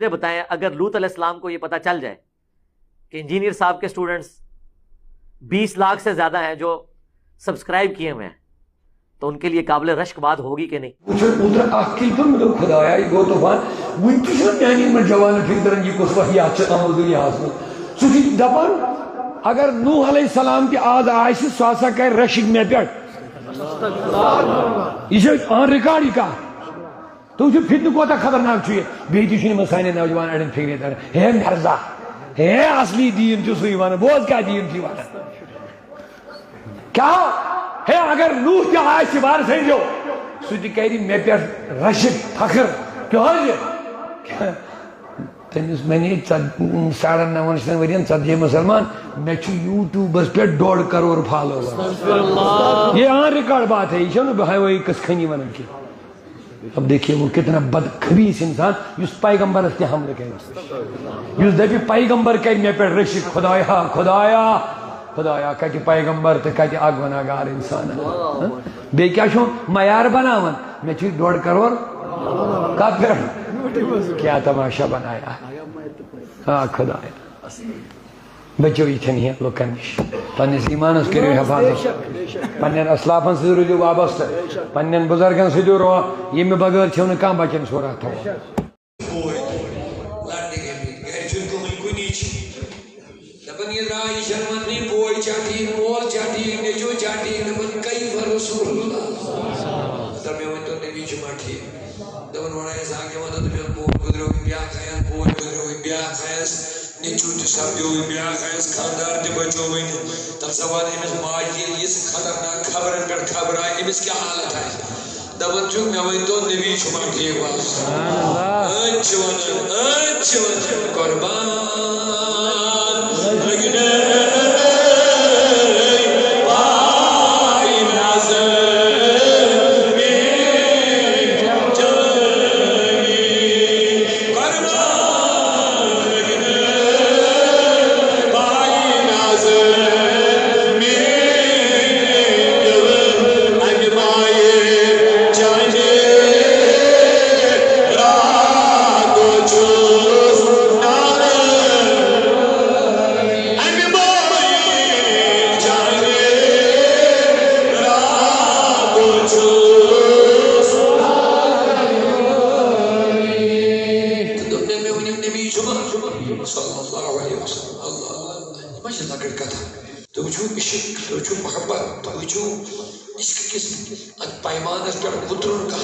मुझे बताएं, अगर लूत अलैहिस्सलाम को ये पता चल जाए कि इंजीनियर साहब के स्टूडेंट्स 20 लाख से ज्यादा हैं जो सब्सक्राइब किए हुए हैं, तो उनके लिए काबिल रश्क बात होगी कि नहीं? खुदाया गो तूफान वन जवान फिक्र कुछ वहियात दपान अगर नूह अलैहिस्सलाम के आज आय सह कर रशिक मे पे यह ऑन रिकॉर्ड यह कह तो फितन कोता खतरनाक बे सान नौजवान अड़न फिक्र तर हे मर्जा हे असली दीन सही वन बोज क्या दीन वन क्या हे अगर नूह क्या आय बार सो सह कर मे पे रशिक फख्र क्या तमिस मने 9.5 वरियन 40 मुसलमान मे यूट्यूबस पे 1.5 करोड़ फॉलोवर। ये ऑन रिकॉर्ड बात है, ये वही कसखनी वन की। अब देखिए वो कितना बदखबीस इंसान उस पैगंबर के हमले कर दपि पैगंबर कर मे पे रशिक खुदाया खुदाया खुदाया कत पैगंबर तो कत अग वनागार इंसान बे क्या मयार बनावन मे 1.5 करोड़ कत क्या तमाशा बनाया। हाँ खुदाया बचो ये लुकन नश पन्निस ईमानस करो हिफाजत पन्न असलाफन सह रोजो वाबस्त पन्न बुजुर्गन सह रो ये बगैर छो कह बचन सोरा थो खानदार बचो वन तब सवाल अमिस माज खतरनाक खबरन पे खबर आए अमिस क्या हालत है दपन मे वन तो नबी मा ठीक कुर्बान पैमानस पे उतरुन कह